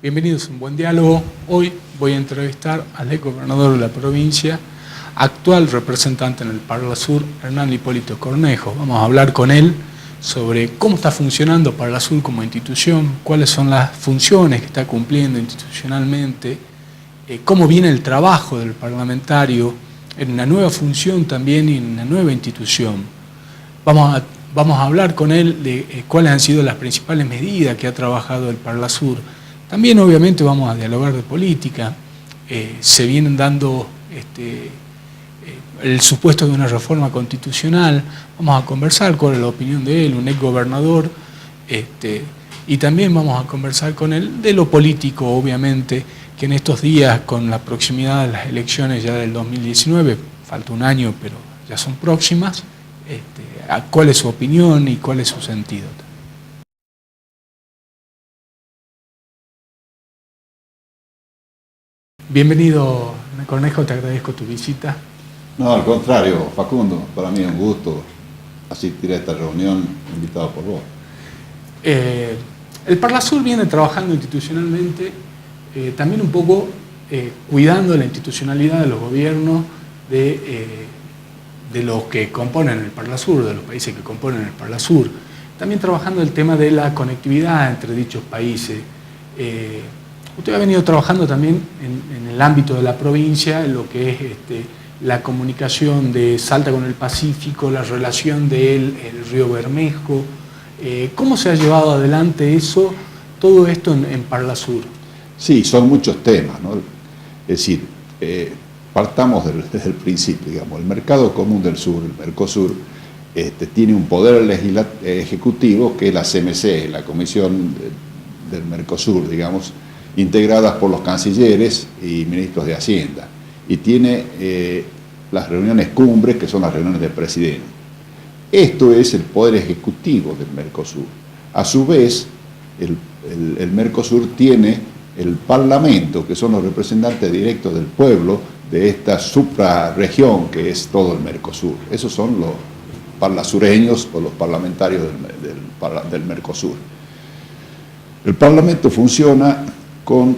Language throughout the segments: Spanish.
Bienvenidos a Un Buen Diálogo. Hoy voy a entrevistar al ex gobernador de la provincia, actual representante en el Parla Sur, Hernán Hipólito Cornejo. Vamos a hablar con él sobre cómo está funcionando Parla Sur como institución, cuáles son las funciones que está cumpliendo institucionalmente, cómo viene el trabajo del parlamentario en una nueva función también y en una nueva institución. Vamos a hablar con él de cuáles han sido las principales medidas que ha trabajado el Parla Sur. También obviamente vamos a dialogar de política. Se vienen dando el supuesto de una reforma constitucional. Vamos a conversar cuál es la opinión de él, un ex gobernador, y también vamos a conversar con él de lo político, obviamente, que en estos días, con la proximidad de las elecciones ya del 2019, falta un año, pero ya son próximas, cuál es su opinión y cuál es su sentido. Bienvenido, Cornejo, te agradezco tu visita. No, al contrario, Facundo, para mí es un gusto asistir a esta reunión invitado por vos. El Parla Sur viene trabajando institucionalmente, también un poco cuidando la institucionalidad de los gobiernos de los que componen el Parla Sur, de los países que componen el Parla Sur. También trabajando el tema de la conectividad entre dichos países. Usted ha venido trabajando también en el ámbito de la provincia, en lo que es la comunicación de Salta con el Pacífico, la relación del río Bermejo. ¿Cómo se ha llevado adelante eso, todo esto en Parla Sur? Sí, son muchos temas, ¿no? Es decir, partamos desde el principio, digamos. El Mercado Común del Sur, el Mercosur, tiene un poder ejecutivo que es la CMC, la Comisión del Mercosur, digamos, integradas por los cancilleres y ministros de Hacienda, y tiene las reuniones cumbres, que son las reuniones del presidente. Esto es el poder ejecutivo del Mercosur. A su vez, el Mercosur tiene el Parlamento, que son los representantes directos del pueblo de esta suprarregión que es todo el Mercosur. Esos son los parlasureños o los parlamentarios del Mercosur. El Parlamento funciona con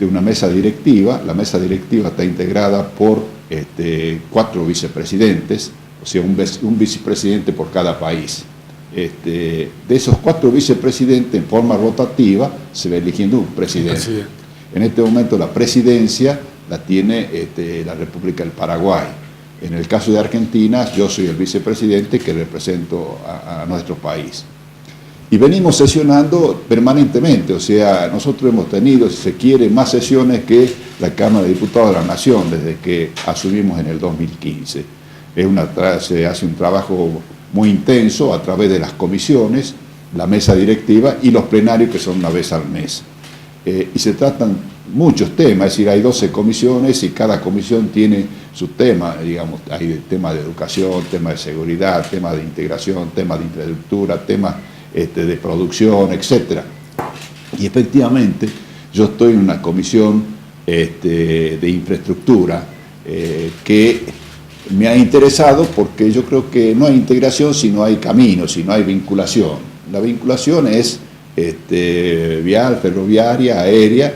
una mesa directiva. La mesa directiva está integrada por 4 vicepresidentes, o sea, un vicepresidente por cada país. De esos 4 vicepresidentes, en forma rotativa, se va eligiendo un presidente. En este momento la presidencia la tiene la República del Paraguay. En el caso de Argentina, yo soy el vicepresidente que represento a nuestro país. Y venimos sesionando permanentemente, o sea, nosotros hemos tenido, si se quiere, más sesiones que la Cámara de Diputados de la Nación desde que asumimos en el 2015. Se hace un trabajo muy intenso a través de las comisiones, la mesa directiva y los plenarios, que son una vez al mes. Y se tratan muchos temas, es decir, hay 12 comisiones y cada comisión tiene su tema, digamos, hay temas de educación, temas de seguridad, temas de integración, temas de infraestructura, temas de producción, etc. Y efectivamente, yo estoy en una comisión de infraestructura que me ha interesado porque yo creo que no hay integración si no hay camino, si no hay vinculación. La vinculación es vial, ferroviaria, aérea,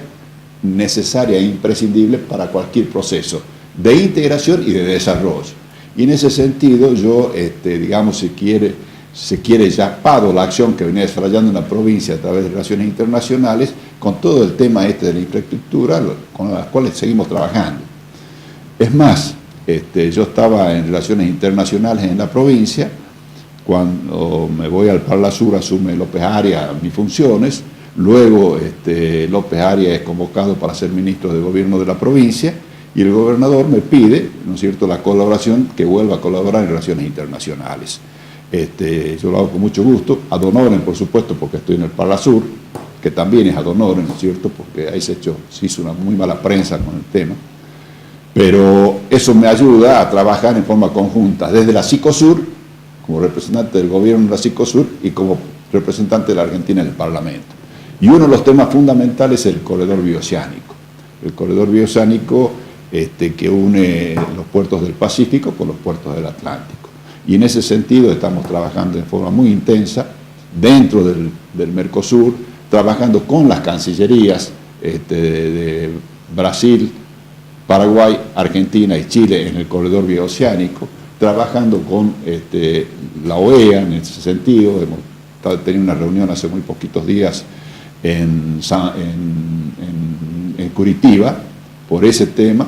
necesaria e imprescindible para cualquier proceso de integración y de desarrollo. Y en ese sentido yo, digamos, se quiere yapado la acción que venía desarrollando en la provincia a través de relaciones internacionales con todo el tema de la infraestructura con las cuales seguimos trabajando. Es más, yo estaba en relaciones internacionales en la provincia. Cuando me voy al Parla Sur asume López Arias mis funciones, luego López Arias es convocado para ser ministro de gobierno de la provincia y el gobernador me pide, ¿no es cierto?, la colaboración, que vuelva a colaborar en relaciones internacionales. Yo lo hago con mucho gusto, ad honorem, por supuesto, porque estoy en el Parla Sur, que también es ad honorem, ¿no es cierto?, porque ahí se hizo una muy mala prensa con el tema, pero eso me ayuda a trabajar en forma conjunta, desde la Cicosur, como representante del gobierno de la Cicosur, y como representante de la Argentina en el Parlamento. Y uno de los temas fundamentales es el corredor bioceánico. El corredor bioceánico que une los puertos del Pacífico con los puertos del Atlántico. Y en ese sentido estamos trabajando en forma muy intensa dentro del Mercosur, trabajando con las cancillerías de Brasil, Paraguay, Argentina y Chile en el corredor bioceánico, trabajando con la OEA en ese sentido. Hemos tenido una reunión hace muy poquitos días en Curitiba por ese tema.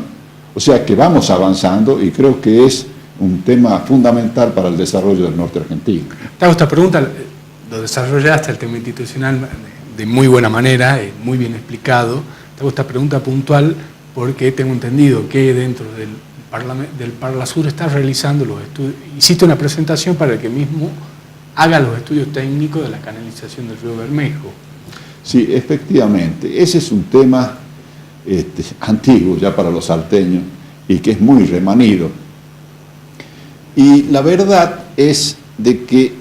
O sea que vamos avanzando y creo que es un tema fundamental para el desarrollo del norte argentino. Te hago esta pregunta, lo desarrollaste el tema institucional de muy buena manera, muy bien explicado. Te hago esta pregunta puntual porque tengo entendido que dentro del Parlasur estás realizando los estudios, hiciste una presentación para que mismo haga los estudios técnicos de la canalización del río Bermejo. Sí, efectivamente, ese es un tema antiguo ya para los salteños y que es muy remanido. Y la verdad es de que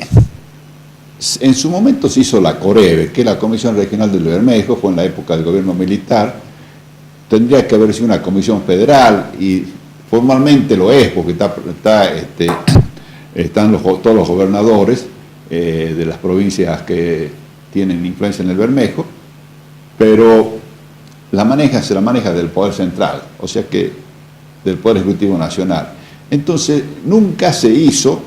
en su momento se hizo la COREBE, que es la Comisión Regional del Bermejo, fue en la época del gobierno militar. Tendría que haber sido una comisión federal y formalmente lo es, porque están todos los gobernadores de las provincias que tienen influencia en el Bermejo, pero se la maneja del Poder Central, o sea que del Poder Ejecutivo Nacional. Entonces, nunca se hizo,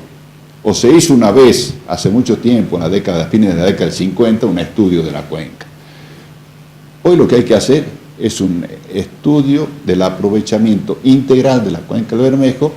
o se hizo una vez, hace mucho tiempo, a fines de la década del 50, un estudio de la cuenca. Hoy lo que hay que hacer es un estudio del aprovechamiento integral de la cuenca del Bermejo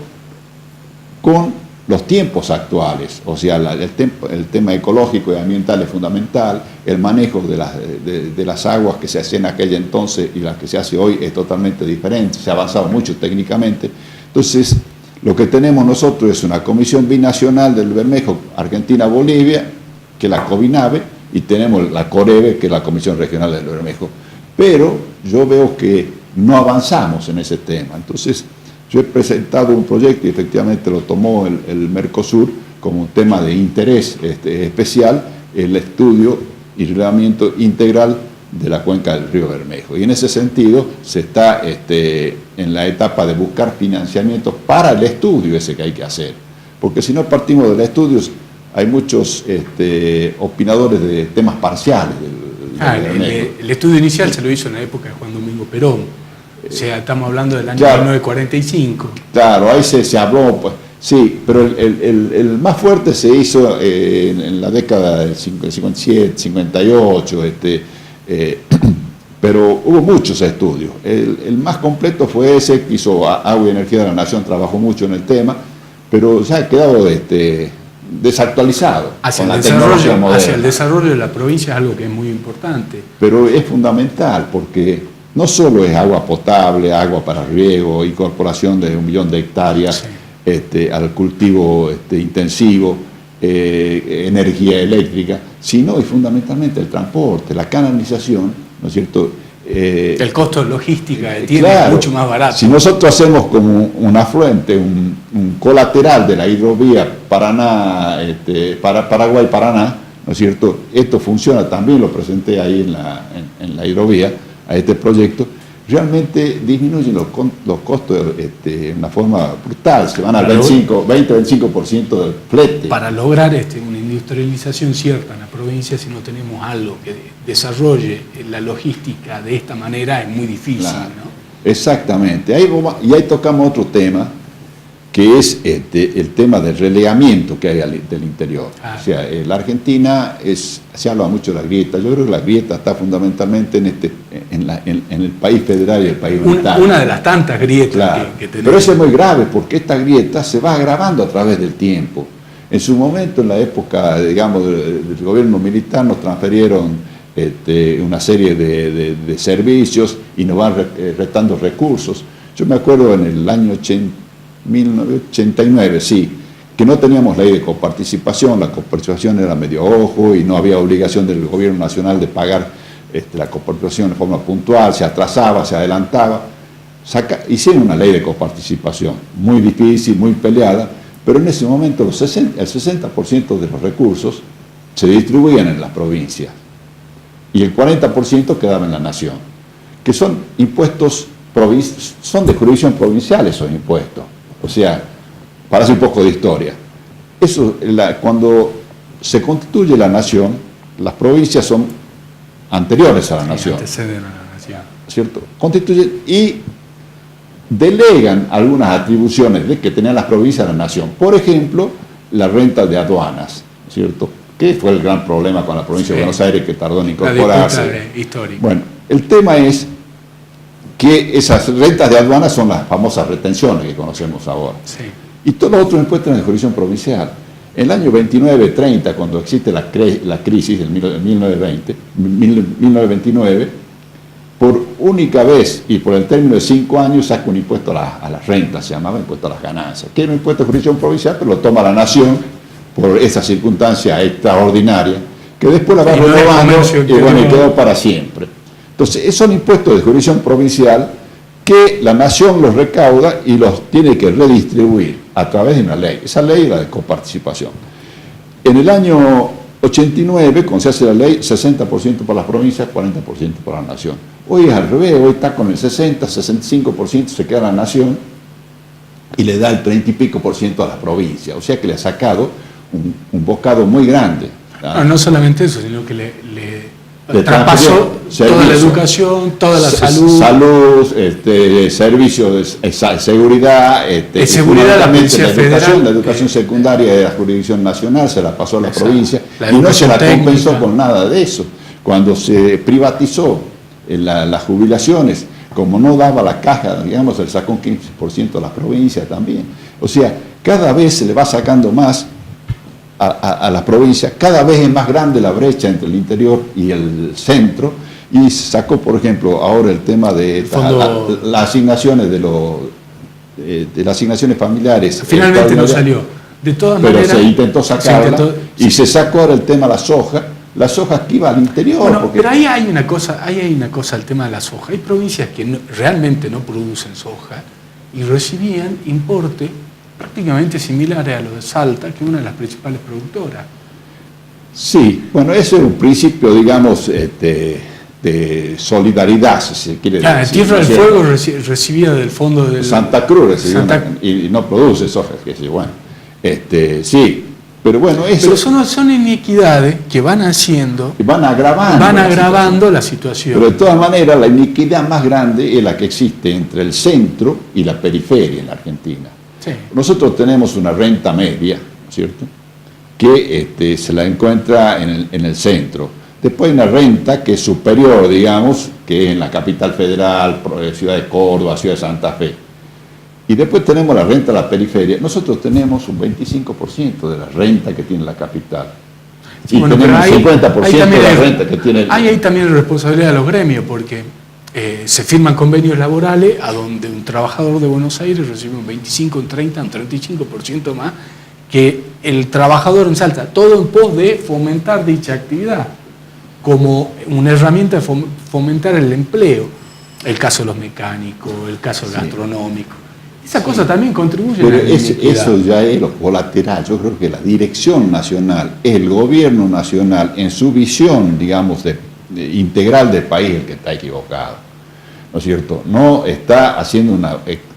con los tiempos actuales, o sea, el tema ecológico y ambiental es fundamental, el manejo de las aguas que se hacían en aquel entonces y las que se hace hoy es totalmente diferente, se ha avanzado mucho técnicamente. Entonces, lo que tenemos nosotros es una comisión binacional del Bermejo, Argentina-Bolivia, que es la COBINABE, y tenemos la COREBE, que es la Comisión Regional del Bermejo. Pero yo veo que no avanzamos en ese tema. Entonces, yo he presentado un proyecto y efectivamente lo tomó el Mercosur como un tema de interés especial, el estudio y reglamento integral de la cuenca del río Bermejo. Y en ese sentido se está en la etapa de buscar financiamiento para el estudio ese que hay que hacer. Porque si no partimos del estudio, hay muchos opinadores de temas parciales del el estudio inicial se lo hizo en la época de Juan Domingo Perón. O sea, estamos hablando del año claro, 1945. Claro, ahí se habló, pues, sí, pero el más fuerte se hizo en la década del 57, 58, pero hubo muchos estudios. El más completo fue ese que hizo Agua y Energía de la Nación, trabajó mucho en el tema, pero ya ha quedado desactualizado hacia con la tecnología moderna. Hacia el desarrollo de la provincia es algo que es muy importante. Pero es fundamental porque no solo es agua potable, agua para riego, incorporación de 1 millón de hectáreas al cultivo intensivo, energía eléctrica, sino y fundamentalmente el transporte, la canalización, ¿no es cierto? El costo de logística tiene claro, mucho más barato. Si nosotros hacemos como un afluente, un colateral de la hidrovía Paraguay-Paraná, ¿no es cierto? Esto funciona, también lo presenté ahí en la hidrovía, a este proyecto, realmente disminuyen los costos de una forma brutal, se van al 20-25% del flete. Para lograr una industrialización cierta en la provincia, si no tenemos algo que desarrolle la logística de esta manera, es muy difícil, claro, ¿no? Exactamente. Y ahí tocamos otro tema, que es el tema del relegamiento que hay del interior. O sea, la Argentina se habla mucho de la grieta. Yo creo que la grieta está fundamentalmente en el país federal y el país unitario. Una de las tantas grietas, claro, que tenemos. Pero eso es muy grave porque esta grieta se va agravando a través del tiempo. En su momento, en la época, digamos, del gobierno militar, nos transferieron una serie de servicios y nos van restando recursos. Yo me acuerdo en el año 1989, sí, que no teníamos ley de coparticipación, la coparticipación era medio ojo y no había obligación del gobierno nacional de pagar la coparticipación de forma puntual, se atrasaba, se adelantaba. Hicieron una ley de coparticipación, muy difícil, muy peleada, pero en ese momento el 60% de los recursos se distribuían en las provincias y el 40% quedaba en la nación, que son impuestos, son de jurisdicción provincial esos impuestos. O sea, para hacer un poco de historia, cuando se constituye la nación, las provincias son anteriores a la nación. Anteceden a la nación. ¿cierto? Constituyen y delegan algunas atribuciones que tenían las provincias a la nación. Por ejemplo, la renta de aduanas, ¿cierto? Que fue el gran problema con la provincia de Buenos Aires, que tardó en incorporarse. La disputa histórica. Bueno, el tema es que esas rentas de aduanas son las famosas retenciones que conocemos ahora. Sí. Y todos los otros impuestos en la jurisdicción provincial. En el año 29-30, cuando existe la crisis del 1929, por única vez y por el término de 5 años saca un impuesto a las rentas, se llamaba impuesto a las ganancias, que era un impuesto de jurisdicción provincial, pero lo toma la nación por esa circunstancia extraordinaria, que después la va renovando y bueno, y quedó para siempre. Entonces, son impuestos de jurisdicción provincial que la nación los recauda y los tiene que redistribuir a través de una ley. Esa ley es la de coparticipación. En el año 89, cuando se hace la ley, 60% para las provincias, 40% para la nación. Hoy es al revés, hoy está con el 65% se queda la nación y le da el 30 y pico por ciento a las provincias. O sea que le ha sacado un bocado muy grande. No solamente eso, sino que le traspasó toda la educación, toda la salud. Servicios de seguridad, seguridad de la Policía Federal. La educación secundaria de la jurisdicción nacional se la pasó a la provincia y no se la técnica. Compensó con nada de eso. Cuando se privatizó las jubilaciones, como no daba la caja, digamos, se le sacó un 15% a las provincias también. O sea, cada vez se le va sacando más a las provincias, cada vez es más grande la brecha entre el interior y el centro, y se sacó, por ejemplo, ahora el tema de las asignaciones de las asignaciones familiares. Finalmente no salió. De todas maneras, pero se intentó sacarla y se sacó ahora el tema de la soja que iba al interior. Bueno, porque... pero ahí hay una cosa, el tema de la soja. Hay provincias que realmente no producen soja y recibían importe prácticamente similares a los de Salta, que es una de las principales productoras. Sí, bueno, ese es un principio, digamos, de solidaridad, si se quiere decir. Tierra del Fuego recibía del fondo de Santa Cruz recibía y no produce soja, que sí, bueno. Sí, pero bueno, eso... Pero son inequidades que van haciendo... Y van agravando la situación. Pero de todas maneras, la iniquidad más grande es la que existe entre el centro y la periferia en la Argentina. Sí. Nosotros tenemos una renta media, ¿cierto?, que se la encuentra en el centro. Después hay una renta que es superior, digamos, que es en la capital federal, ciudad de Córdoba, ciudad de Santa Fe. Y después tenemos la renta de la periferia. Nosotros tenemos un 25% de la renta que tiene la capital. Sí, y tenemos un 50% de la renta que tiene... Hay también la responsabilidad de los gremios, porque se firman convenios laborales a donde un trabajador de Buenos Aires recibe un 25, un 30, un 35% más que el trabajador en Salta. Todo en pos de fomentar dicha actividad como una herramienta de fomentar el empleo. El caso de los mecánicos, el caso gastronómico. Esa cosa también contribuye a la inequidad. Eso ya es lo colateral. Yo creo que la dirección nacional, el gobierno nacional, en su visión, digamos, integral del país, el que está equivocado, ¿no es cierto? No está haciendo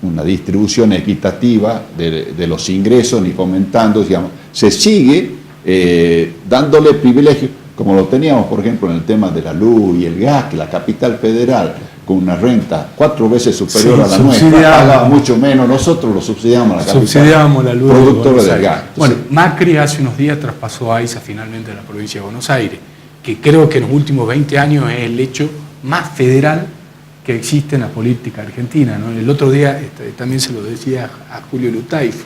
una distribución equitativa de los ingresos ni fomentando, digamos, se sigue dándole privilegios, como lo teníamos, por ejemplo, en el tema de la luz y el gas, que la capital federal, con una renta 4 veces superior a la nuestra, pagaba mucho menos. Nosotros lo subsidiamos a la capital. Subsidiamos la luz productora del gas. Bueno, Macri hace unos días traspasó a AISA finalmente a la provincia de Buenos Aires, que creo que en los últimos 20 años es el hecho más federal que existe en la política argentina, ¿no? El otro día también se lo decía a Julio Lutaif.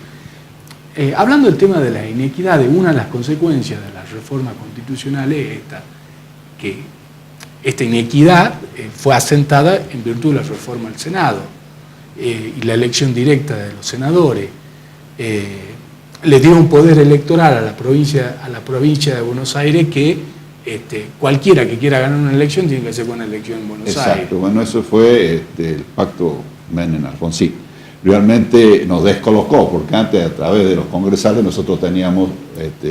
Hablando del tema de la inequidad, una de las consecuencias de la reforma constitucional es que esta inequidad fue asentada en virtud de la reforma del Senado y la elección directa de los senadores. Le dio un poder electoral a la provincia de Buenos Aires que cualquiera que quiera ganar una elección tiene que hacer una elección en Buenos Aires. Exacto, bueno, eso fue el pacto Menem-Alfonsín. Realmente nos descolocó, porque antes a través de los congresales nosotros teníamos,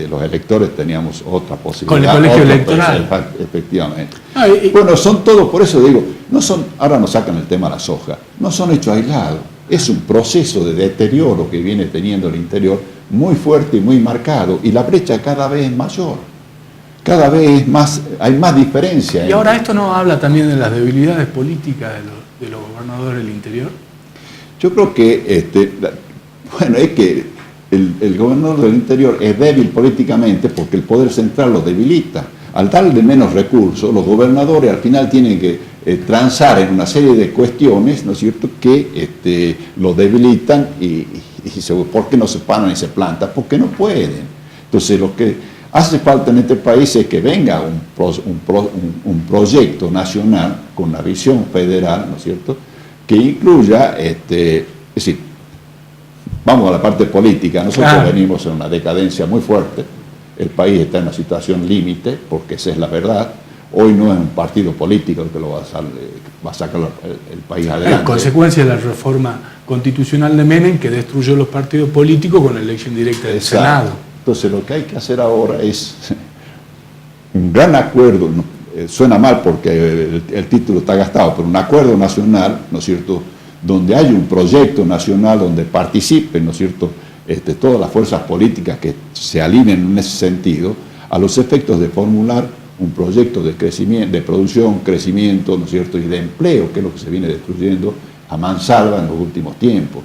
los electores teníamos otra posibilidad. Con el colegio electoral. Efectivamente. Bueno, son todos, por eso digo, ahora nos sacan el tema de la soja, no son hechos aislados, es un proceso de deterioro que viene teniendo el interior muy fuerte y muy marcado, y la brecha cada vez es mayor. cada vez más, hay más diferencia. Y ahora esto no habla también de las debilidades políticas de los gobernadores del interior. Yo creo que, bueno, es que el gobernador del interior es débil políticamente porque el poder central lo debilita. Al darle menos recursos, los gobernadores al final tienen que transar en una serie de cuestiones, ¿no es cierto?, que lo debilitan y ¿por qué no se paran y se plantan? Porque no pueden. Entonces, lo que hace falta en este país es que venga un proyecto nacional con una visión federal, ¿no es cierto?, que incluya, es decir, vamos a la parte política, nosotros venimos en una decadencia muy fuerte, el país está en una situación límite, porque esa es la verdad. Hoy no es un partido político el que lo va a sacar el país adelante. En consecuencia de la reforma constitucional de Menem, que destruyó los partidos políticos con la elección directa del Senado. Entonces lo que hay que hacer ahora es un gran acuerdo, suena mal porque el título está gastado, pero un acuerdo nacional, ¿no es cierto?, donde haya un proyecto nacional donde participen, ¿no es cierto?, todas las fuerzas políticas que se alineen en ese sentido, a los efectos de formular un proyecto de crecimiento, de producción, crecimiento, ¿no es cierto?, y de empleo, que es lo que se viene destruyendo a mansalva en los últimos tiempos.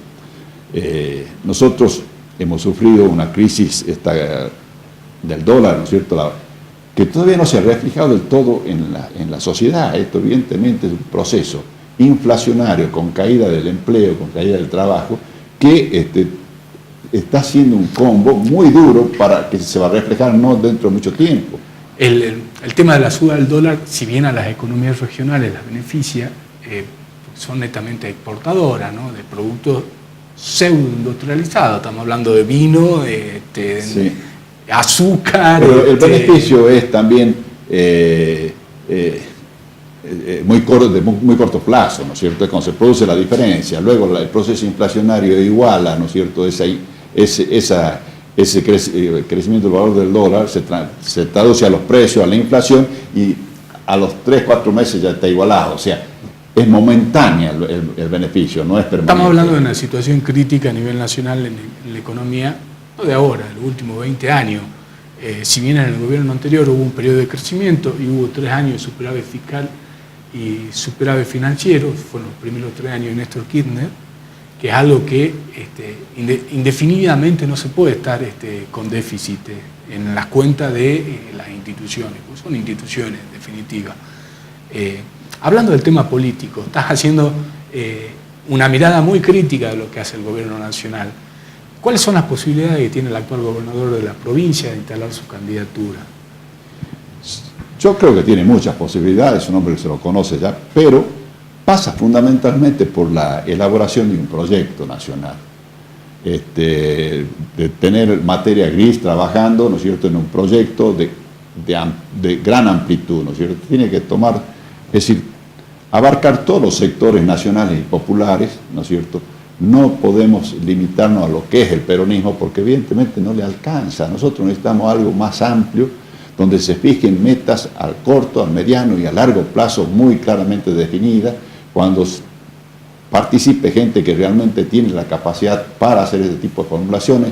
Nosotros hemos sufrido una crisis del dólar, ¿no es cierto?, que todavía no se ha reflejado del todo en la sociedad. Esto evidentemente es un proceso inflacionario con caída del empleo, con caída del trabajo, que está haciendo un combo muy duro para que se va a reflejar no dentro de mucho tiempo. El tema de la suba del dólar, si bien a las economías regionales las beneficia, son netamente exportadoras, ¿no?, de productos pseudo-industrializados. Estamos hablando de vino, sí, azúcar. Pero el beneficio es también de muy corto plazo, ¿no es cierto? Es cuando se produce la diferencia. Luego el proceso inflacionario iguala, ¿no es cierto?, ese crecimiento del valor del dólar se traduce a los precios, a la inflación, y a los 3-4 meses ya está igualado. O sea, es momentánea el beneficio, no es permanente. Estamos hablando de una situación crítica a nivel nacional en la economía, no de ahora, de los últimos 20 años. Si bien en el gobierno anterior hubo un periodo de crecimiento y hubo 3 años de superávit fiscal y superávit financiero, fueron los primeros 3 años de Néstor Kirchner, que es algo que indefinidamente no se puede estar con déficit en las cuentas de las instituciones, pues son instituciones en definitiva. Hablando del tema político, estás haciendo una mirada muy crítica de lo que hace el gobierno nacional. ¿Cuáles son las posibilidades que tiene el actual gobernador de la provincia de instalar su candidatura? Yo creo que tiene muchas posibilidades, es un hombre que se lo conoce ya, pero pasa fundamentalmente por la elaboración de un proyecto nacional. De tener materia gris trabajando, ¿no es cierto?, en un proyecto de gran amplitud, ¿no es cierto? Tiene que tomar, es decir, abarcar todos los sectores nacionales y populares, ¿no es cierto? No podemos limitarnos a lo que es el peronismo porque evidentemente no le alcanza. Nosotros necesitamos algo más amplio, donde se fijen metas al corto, al mediano y a largo plazo muy claramente definidas, cuando participe gente que realmente tiene la capacidad para hacer ese tipo de formulaciones,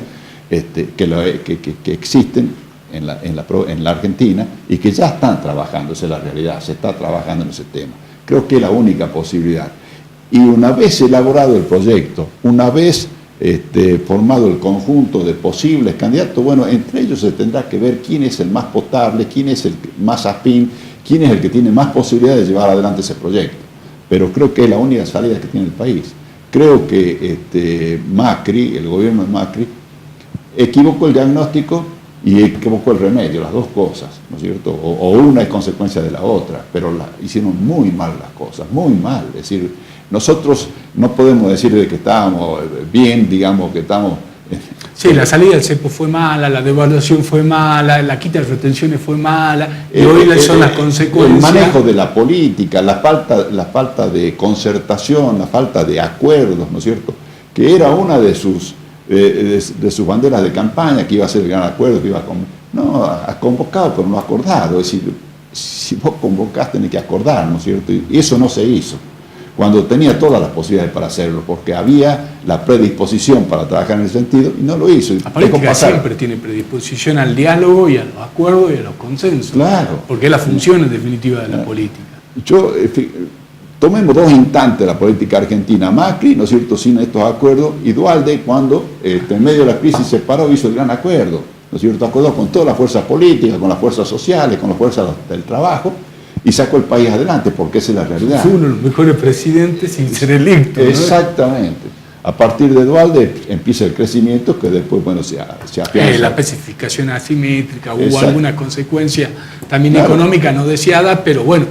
que existen en la Argentina y que ya están trabajando, esa es la realidad, se está trabajando en ese tema. Creo que es la única posibilidad. Y una vez elaborado el proyecto, una vez formado el conjunto de posibles candidatos, bueno, entre ellos se tendrá que ver quién es el más potable, quién es el más afín, quién es el que tiene más posibilidades de llevar adelante ese proyecto. Pero creo que es la única salida que tiene el país. Creo que Macri, el gobierno de Macri, equivocó el diagnóstico y equivocó el remedio, las dos cosas, ¿no es cierto? O una es consecuencia de la otra, pero hicieron muy mal las cosas, muy mal. Es decir, nosotros no podemos decir de que estábamos bien, digamos que estamos... Sí, la salida del cepo fue mala, la devaluación fue mala, la quita de retenciones fue mala, y hoy son las consecuencias. El manejo de la política, la falta de concertación, la falta de acuerdos, ¿no es cierto? Que era una de sus banderas de campaña, que iba a ser el gran acuerdo, que iba a convocado, pero no acordado. Es decir, si vos convocás tenés que acordar, ¿no es cierto? Y eso no se hizo. cuando tenía todas las posibilidades para hacerlo, porque había la predisposición para trabajar en ese sentido y no lo hizo. La política siempre tiene predisposición al diálogo y a los acuerdos y a los consensos. Claro. Porque es la función en definitiva de la política. Tomemos dos instantes de la política argentina. Macri, ¿no es cierto?, sin estos acuerdos, y Duhalde, cuando en medio de la crisis se paró, hizo el gran acuerdo, ¿no es cierto?, acordó con todas las fuerzas políticas, con las fuerzas sociales, con las fuerzas del trabajo, y sacó el país adelante, porque esa es la realidad. Fue uno de los mejores presidentes sin ser electo, ¿no? Exactamente. A partir de Duhalde empieza el crecimiento que después, bueno, se afianza. La especificación asimétrica, hubo alguna consecuencia también económica no deseada, pero bueno,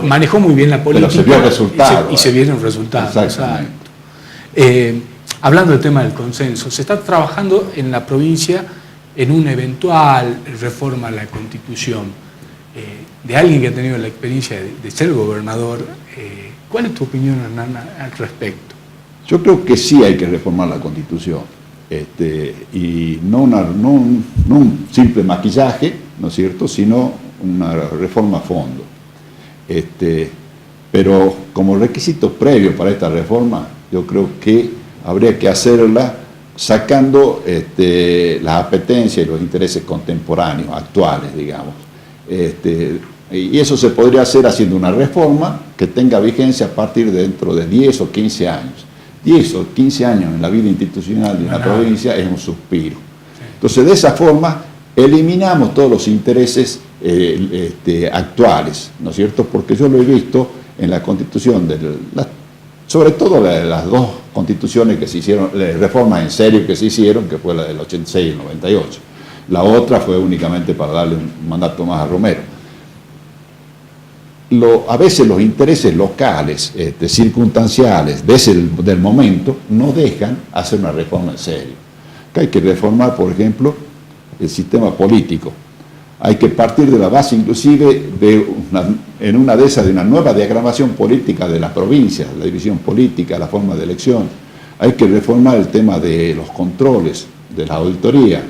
manejó muy bien la política. Pero se vio el resultado. Y se vieron resultados. Exactamente. Hablando del tema del consenso, se está trabajando en la provincia en una eventual reforma a la Constitución. De alguien que ha tenido la experiencia de ser gobernador, ¿cuál es tu opinión, Hernán, al respecto? Yo creo que sí hay que reformar la Constitución, y no un simple maquillaje, ¿no es cierto?, sino una reforma a fondo. Pero como requisito previo para esta reforma, yo creo que habría que hacerla sacando las apetencias y los intereses contemporáneos, actuales, digamos. Y eso se podría hacer haciendo una reforma que tenga vigencia a partir de dentro de 10 o 15 años. 10 o 15 años en la vida institucional de una provincia es un suspiro. Entonces, de esa forma, eliminamos todos los intereses actuales, ¿no es cierto? Porque yo lo he visto en la Constitución, sobre todo las dos constituciones que se hicieron, reformas en serio que se hicieron, que fue la del 86 y el 98. La otra fue únicamente para darle un mandato más a Romero. A veces los intereses locales, circunstanciales, del momento, no dejan hacer una reforma en serio. Que hay que reformar, por ejemplo, el sistema político. Hay que partir de la base, inclusive, de una nueva diagramación política de la provincia, la división política, la forma de elección. Hay que reformar el tema de los controles, de la auditoría.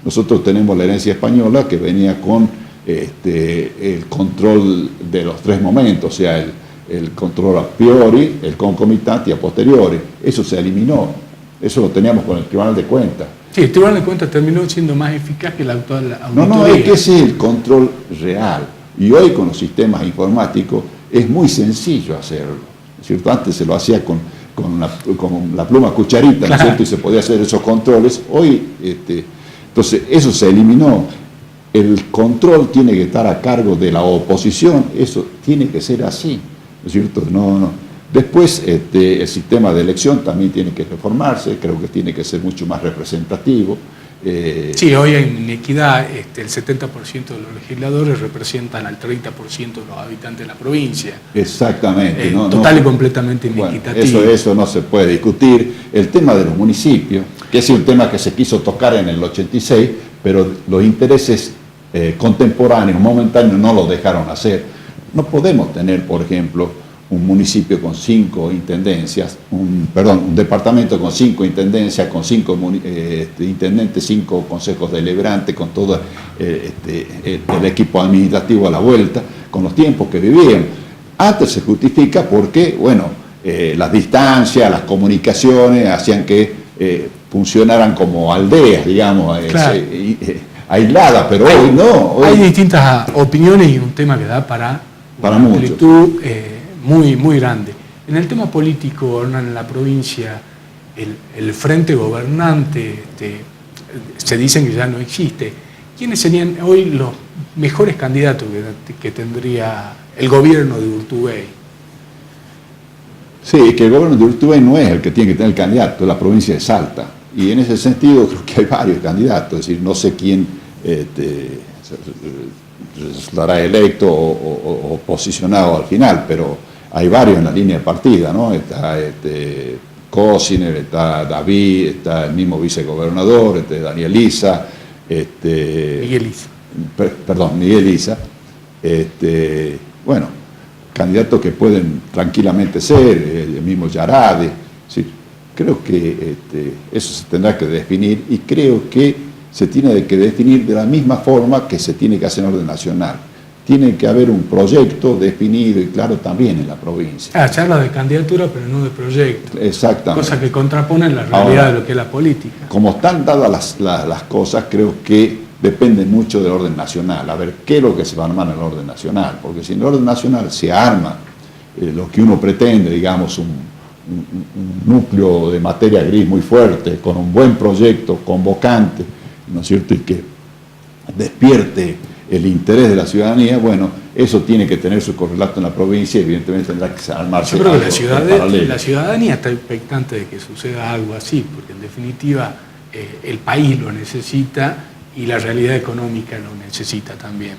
Nosotros tenemos la herencia española que venía con el control de los tres momentos, o sea, el control a priori, el concomitante y a posteriori. Eso se eliminó, eso lo teníamos con el Tribunal de Cuentas. Sí, el Tribunal de Cuentas terminó siendo más eficaz que la actual auditoría. No, es que ese es el control real. Y hoy con los sistemas informáticos es muy sencillo hacerlo, ¿no es cierto? Antes se lo hacía con la pluma cucharita, ¿no es cierto? Y se podía hacer esos controles. Hoy, entonces, eso se eliminó. El control tiene que estar a cargo de la oposición, eso tiene que ser así, ¿no es cierto? No. Después, el sistema de elección también tiene que reformarse, creo que tiene que ser mucho más representativo. Sí, hoy en inequidad el 70% de los legisladores representan al 30% de los habitantes de la provincia. Exactamente. Total y completamente inequitativo. Bueno, eso no se puede discutir. El tema de los municipios, que es un tema que se quiso tocar en el 86, pero los intereses contemporáneos, momentáneos, no lo dejaron hacer. No podemos tener, por ejemplo, un municipio con 5 intendencias, un departamento con 5 intendencias, con 5 intendentes, 5 consejos deliberantes, con todo el equipo administrativo a la vuelta, con los tiempos que vivían. Antes se justifica porque, las distancias, las comunicaciones hacían que funcionaran como aldeas, digamos, claro, aisladas, pero hoy no. Hay distintas opiniones y un tema que da para una amplitud muy, muy grande. En el tema político, Hernán, en la provincia, el frente gobernante se dicen que ya no existe. ¿Quiénes serían hoy los mejores candidatos que tendría el gobierno de Urtubey? Sí, que el gobierno de Urtubey no es el que tiene que tener el candidato, es la provincia de Salta. Y en ese sentido creo que hay varios candidatos, es decir, no sé quién resultará electo o posicionado al final, pero hay varios en la línea de partida, ¿no? Está Cosiner, está David, está el mismo vicegobernador, Daniel Issa, Miguel Issa. Miguel Issa, candidatos que pueden tranquilamente ser, el mismo Yarade. ¿Sí? Creo que eso se tendrá que definir y creo que se tiene que definir de la misma forma que se tiene que hacer en orden nacional. tiene que haber un proyecto definido y claro también en la provincia. Se habla de candidatura, pero no de proyecto. Exactamente. Cosa que contrapone la realidad de lo que es la política. Como están dadas las cosas, creo que depende mucho del orden nacional. A ver, ¿qué es lo que se va a armar en el orden nacional? Porque si en el orden nacional se arma lo que uno pretende, digamos, un núcleo de materia gris muy fuerte, con un buen proyecto convocante, ¿no es cierto?, y que despierte el interés de la ciudadanía, bueno, eso tiene que tener su correlato en la provincia y evidentemente tendrá que armarse. Yo creo que la ciudadanía está expectante de que suceda algo así, porque en definitiva el país lo necesita y la realidad económica lo necesita también.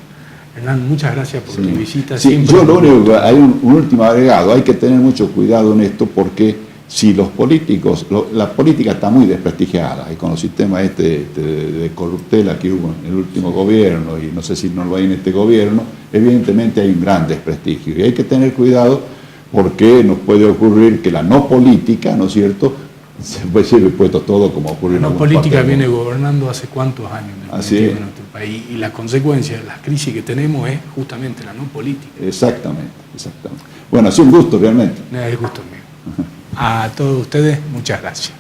Hernán, muchas gracias por tu visita. Sí, yo lo único, hay un último agregado, hay que tener mucho cuidado en esto porque si los políticos, la política está muy desprestigiada y con los sistemas de corruptela que hubo en el último gobierno y no sé si no lo hay en este gobierno, evidentemente hay un gran desprestigio y hay que tener cuidado porque nos puede ocurrir que la no política, ¿no es cierto?, se lleve puesto todo como ocurre en la no política viene gobernando hace cuántos años en nuestro país y la consecuencia de la crisis que tenemos es justamente la no política. Exactamente. Bueno, ha sido un gusto realmente. Es gusto mío. A todos ustedes, muchas gracias.